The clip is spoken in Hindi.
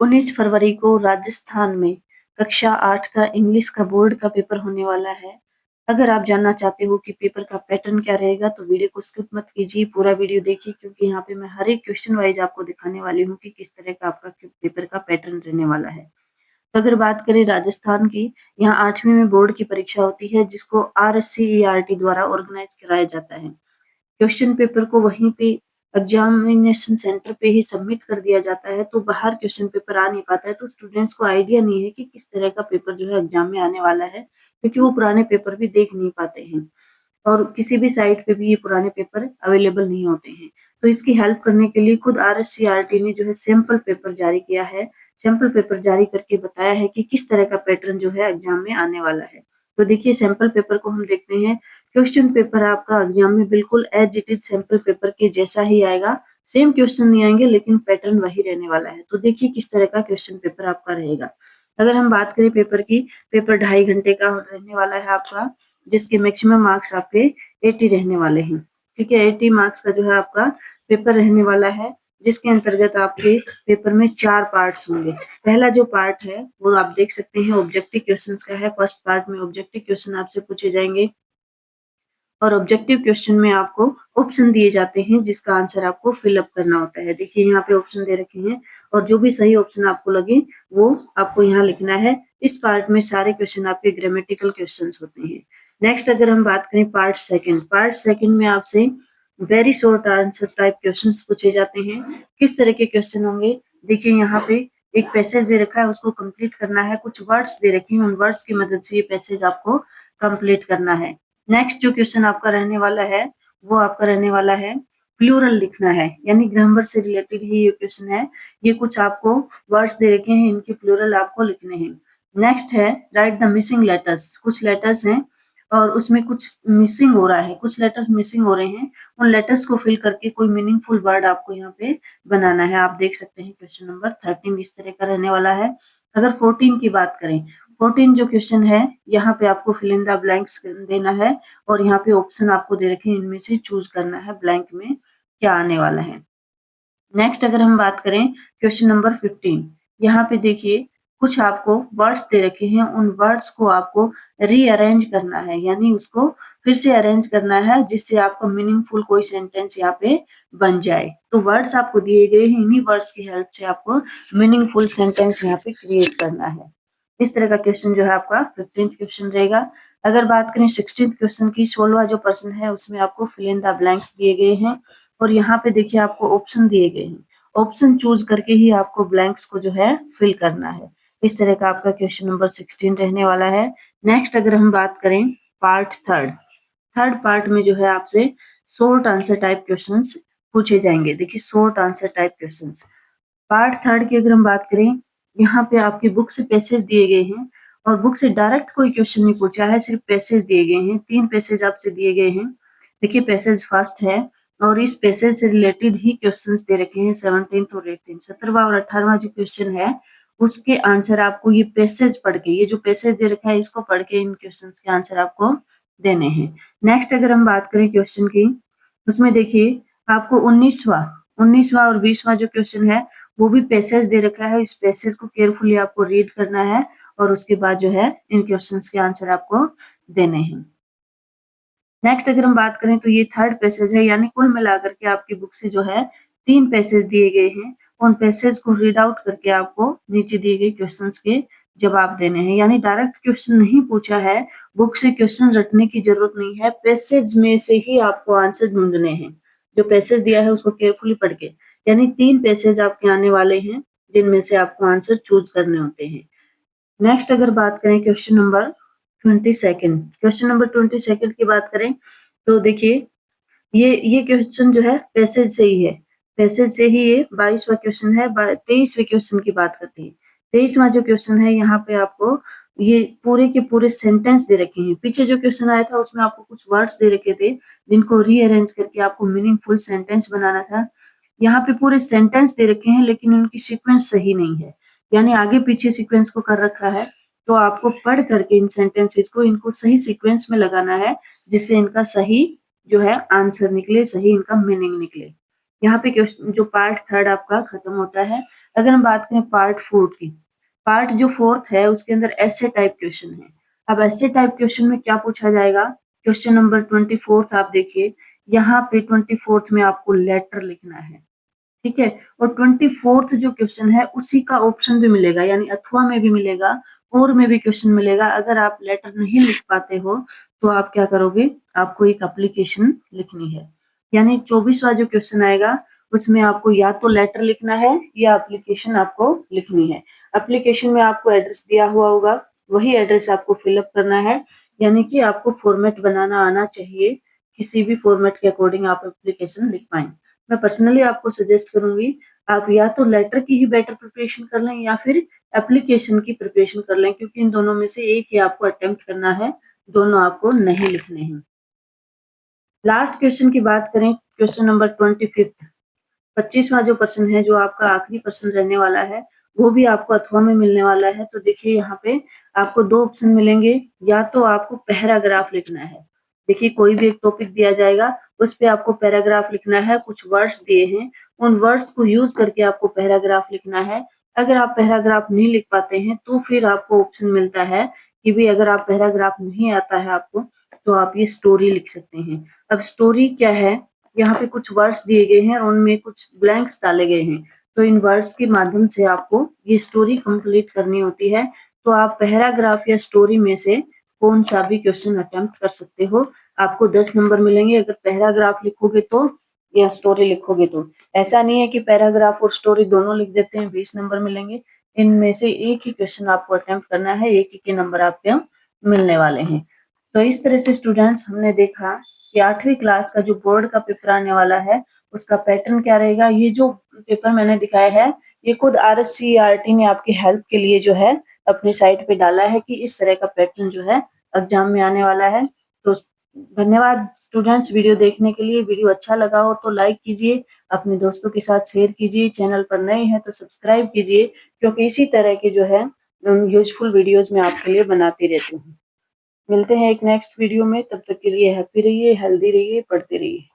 19 फरवरी को राजस्थान में कक्षा 8 का इंग्लिश का बोर्ड का पेपर होने वाला है। अगर आप जानना चाहते हो कि पेपर का पैटर्न क्या रहेगा तो वीडियो को स्किप मत कीजिए, पूरा वीडियो देखिए क्योंकि यहाँ पे मैं हर एक क्वेश्चन वाइज़ आपको दिखाने वाली हूँ कि किस तरह का आपका पेपर का पैटर्न रहने वाला है। तो अगर बात करें राजस्थान की, यहाँ 8वीं में बोर्ड की परीक्षा होती है जिसको RSCERT द्वारा ऑर्गेनाइज कराया जाता है। क्वेश्चन पेपर को वहीं पे एग्जामिनेशन सेंटर पे ही सबमिट कर दिया जाता है, तो बाहर क्वेश्चन पेपर आ नहीं पाता है, तो स्टूडेंट्स को आइडिया नहीं है कि किस तरह का पेपर जो है एग्जाम में आने वाला है, क्योंकि वो पुराने पेपर भी देख नहीं पाते हैं और किसी भी साइट पे भी ये पुराने पेपर अवेलेबल नहीं होते हैं। तो इसकी हेल्प करने के लिए खुद RSCRT ने जो है सैंपल पेपर जारी किया है, सैंपल पेपर जारी करके बताया है कि किस तरह का पैटर्न जो है एग्जाम में आने वाला है। तो देखिए सैंपल पेपर को हम देखते हैं। क्वेश्चन पेपर आपका एग्जाम में बिल्कुल as it is sample paper के जैसा ही आएगा, सेम क्वेश्चन नहीं आएंगे लेकिन पैटर्न वही रहने वाला है। तो देखिए किस तरह का क्वेश्चन पेपर आपका रहेगा। अगर हम बात करें पेपर की, पेपर 2.5 घंटे का रहने वाला है आपका, जिसके मैक्सिमम मार्क्स आपके 80 रहने वाले हैं। ठीक है, 80 मार्क्स का जो है आपका पेपर रहने वाला है, जिसके अंतर्गत आपके पेपर में 4 पार्ट्स होंगे। पहला जो पार्ट है वो आप देख सकते हैं ऑब्जेक्टिव क्वेश्चंस का है। फर्स्ट पार्ट में ऑब्जेक्टिव क्वेश्चन आपसे पूछे जाएंगे और ऑब्जेक्टिव क्वेश्चन में आपको ऑप्शन दिए जाते हैं जिसका आंसर आपको फिल अप करना होता है। देखिए यहाँ पे ऑप्शन दे रखे हैं और जो भी सही ऑप्शन आपको लगे वो आपको यहाँ लिखना है। इस पार्ट में सारे क्वेश्चन आपके ग्रामेटिकल क्वेश्चंस होते हैं। नेक्स्ट अगर हम बात करें पार्ट सेकंड में आपसे very short answer type questions पूछे जाते हैं। किस तरह के क्वेश्चन होंगे, देखिए यहाँ पे एक पैसेज दे रखा है, उसको कंप्लीट करना है। कुछ वर्ड्स दे रखे हैं, उन वर्ड्स की मदद से ये पैसेज आपको कंप्लीट करना है। नेक्स्ट जो क्वेश्चन आपका रहने वाला है वो आपका रहने वाला है प्लूरल लिखना है, यानी ग्रामर से रिलेटेड ही ये क्वेश्चन है। ये कुछ आपको वर्ड्स दे रखे हैं, इनके प्लूरल आपको लिखने हैं। नेक्स्ट है राइट द मिसिंग लेटर्स। कुछ लेटर्स हैं और उसमें कुछ मिसिंग हो रहा है, कुछ लेटर्स मिसिंग हो रहे हैं। उन लेटर्स को फिल करके कोई मीनिंगफुल वर्ड आपको यहाँ पे बनाना है। आप देख सकते हैं क्वेश्चन नंबर 13 इस तरह का रहने वाला है। अगर 14 की बात करें, 14 जो क्वेश्चन है यहाँ पे आपको फिल इन द ब्लैंक्स देना है और यहाँ पे ऑप्शन आपको दे रखे हैं, इनमें से चूज करना है ब्लैंक में क्या आने वाला है। नेक्स्ट अगर हम बात करें क्वेश्चन नंबर 15, यहाँ पे देखिए कुछ आपको वर्ड्स दे रखे हैं, उन वर्ड्स को आपको रीअरेंज करना है, यानी उसको फिर से अरेंज करना है जिससे आपका मीनिंगफुल कोई सेंटेंस यहाँ पे बन जाए। तो वर्ड्स आपको दिए गए हैं, इन्हीं वर्ड्स की हेल्प से आपको मीनिंगफुल सेंटेंस यहाँ पे क्रिएट करना है। इस तरह का क्वेश्चन जो है आपका 15th क्वेश्चन रहेगा। अगर बात करें 16th क्वेश्चन की, 16वां जो प्रश्न है उसमें आपको फिल इन द ब्लैंक्स दिए गए हैं और यहाँ पे देखिए आपको ऑप्शन दिए गए हैं। ऑप्शन चूज करके ही आपको ब्लैंक्स को जो है फिल करना है। इस तरह का आपका क्वेश्चन नंबर 16 रहने वाला है। नेक्स्ट अगर हम बात करें पार्ट थर्ड पार्ट में जो है आपसे शॉर्ट आंसर टाइप क्वेश्चंस पूछे जाएंगे। देखिए short answer type questions part third की अगर हम बात करें, यहाँ पे आपकी बुक से पैसेज दिए गए हैं और बुक से डायरेक्ट कोई क्वेश्चन नहीं पूछा है, सिर्फ पैसेज दिए गए हैं। 3 पैसेज आपसे दिए गए हैं। देखिए पैसेज फर्स्ट है और इस पैसेज से रिलेटेड ही क्वेश्चंस दे रखे हैं 17th और 18th। 17वां और 18वां जो क्वेश्चन है उसके आंसर आपको ये पैसेज पढ़ के, ये जो पैसेज दे रखा है इसको पढ़ के इन क्वेश्चंस के आंसर आपको देने हैं। नेक्स्ट अगर हम बात करें क्वेश्चन की, उसमें देखिए आपको 19वां और 20वां जो क्वेश्चन है वो भी पैसेज दे रखा है। इस पैसेज को केयरफुली आपको रीड करना है और उसके बाद जो है इन क्वेश्चंस के आंसर आपको देने हैं। नेक्स्ट अगर हम बात करें तो ये थर्ड पैसेज है, यानी कुल मिलाकर के आपकी बुक से जो है 3 पैसेज दिए गए हैं। उन पैसेज को रीड आउट करके आपको नीचे दिए गए क्वेश्चंस के जवाब देने हैं, यानी डायरेक्ट क्वेश्चन नहीं पूछा है, बुक से क्वेश्चन रटने की जरूरत नहीं है, पैसेज में से ही आपको आंसर ढूंढने हैं। जो पैसेज दिया है उसको केयरफुली पढ़ के, यानी 3 पैसेज आपके आने वाले हैं जिनमें से आपको आंसर चूज करने होते हैं। नेक्स्ट अगर बात करें क्वेश्चन नंबर 22 की बात करें तो देखिए ये क्वेश्चन जो है पैसेज से ही है। पैसेज से ही ये 22वां क्वेश्चन है। 23वें क्वेश्चन की बात करते हैं। 23वां जो क्वेश्चन है यहाँ पे आपको ये पूरे के पूरे सेंटेंस दे रखे हैं। पीछे जो क्वेश्चन आया था उसमें आपको कुछ वर्ड्स दे रखे थे जिनको रीअरेंज करके आपको मीनिंगफुल सेंटेंस बनाना था। यहाँ पे पूरे सेंटेंस दे रखे हैं लेकिन उनकी सीक्वेंस सही नहीं है, यानी आगे पीछे सीक्वेंस को कर रखा है। तो आपको पढ़ करके इन सेंटेंसेस को इनको सही सीक्वेंस में लगाना है जिससे इनका सही जो है आंसर निकले, सही इनका मीनिंग निकले। यहाँ पे क्वेश्चन जो पार्ट थर्ड आपका खत्म होता है। अगर हम बात करें पार्ट 4 की, पार्ट जो 4th है उसके अंदर ऐसे टाइप क्वेश्चन है। अब ऐसे टाइप क्वेश्चन में क्या पूछा जाएगा? क्वेश्चन नंबर 24th आप देखिए, यहाँ पे 24th में आपको लेटर लिखना है। ठीक है, और 24th जो क्वेश्चन है उसी का ऑप्शन भी मिलेगा, यानी अथवा में भी मिलेगा और में भी क्वेश्चन मिलेगा। अगर आप लेटर नहीं लिख पाते हो तो आप क्या करोगे? आपको एक एप्लीकेशन लिखनी है, यानी 24वां जो क्वेश्चन आएगा उसमें आपको या तो लेटर लिखना है या एप्लीकेशन आपको लिखनी है। एप्लीकेशन में आपको एड्रेस दिया हुआ होगा, वही एड्रेस आपको फिलअप करना है, यानी कि आपको फॉर्मेट बनाना आना चाहिए। किसी भी फॉर्मेट के अकॉर्डिंग आप एप्लीकेशन लिख पाएं। मैं पर्सनली आपको सजेस्ट करूंगी आप या तो लेटर की ही बेटर प्रिपरेशन कर लें या फिर एप्लीकेशन की प्रिपरेशन कर लें, क्योंकि इन दोनों में से एक ही आपको अटेम्प्ट करना है, दोनों आपको नहीं लिखने हैं। लास्ट क्वेश्चन की बात करें, क्वेश्चन नंबर 25th, 25वां जो प्रश्न है, जो आपका आखिरी प्रश्न रहने वाला है, वो भी आपको अथवा में मिलने वाला है। तो देखिए यहाँ पे आपको दो ऑप्शन मिलेंगे, या तो आपको पैराग्राफ लिखना है। देखिए कोई भी एक टॉपिक दिया जाएगा, उस पे आपको पैराग्राफ लिखना है, कुछ वर्ड्स दिए हैं, उन वर्ड्स को यूज करके आपको पैराग्राफ लिखना है। अगर आप पैराग्राफ नहीं लिख पाते हैं तो फिर आपको ऑप्शन मिलता है कि भी अगर आप पैराग्राफ नहीं आता है आपको तो आप ये स्टोरी लिख सकते हैं। अब स्टोरी क्या है? यहाँ पे कुछ वर्ड्स दिए गए हैं और उनमें कुछ ब्लैंक्स डाले गए हैं, तो इन वर्ड्स के माध्यम से आपको ये स्टोरी कंप्लीट करनी होती है। तो आप पैराग्राफ या स्टोरी में से कौन सा भी क्वेश्चन अटेम्प्ट कर सकते हो। आपको 10 नंबर मिलेंगे अगर पैराग्राफ लिखोगे तो, या स्टोरी लिखोगे तो। ऐसा नहीं है कि पैराग्राफ और स्टोरी दोनों लिख देते हैं 20 नंबर मिलेंगे। इनमें से एक ही क्वेश्चन आपको अटेम्प्ट करना है, एक ही के नंबर आपके मिलने वाले हैं। तो इस तरह से स्टूडेंट्स हमने देखा कि 8वीं क्लास का जो बोर्ड का पेपर आने वाला है उसका पैटर्न क्या रहेगा। ये जो पेपर मैंने दिखाया है ये खुद RSCERT ने आपकी हेल्प के लिए जो है अपनी साइट पे डाला है कि इस तरह का पैटर्न जो है एग्जाम में आने वाला है। तो धन्यवाद स्टूडेंट्स वीडियो देखने के लिए। वीडियो अच्छा लगा हो तो लाइक कीजिए, अपने दोस्तों के साथ शेयर कीजिए, चैनल पर नए हैं तो सब्सक्राइब कीजिए, क्योंकि इसी तरह के जो है यूजफुल वीडियोस मैं आपके लिए बनाती रहती हूँ। मिलते हैं एक नेक्स्ट वीडियो में, तब तक के लिए हैप्पी रहिए, हेल्दी रहिए, पढ़ते रहिए।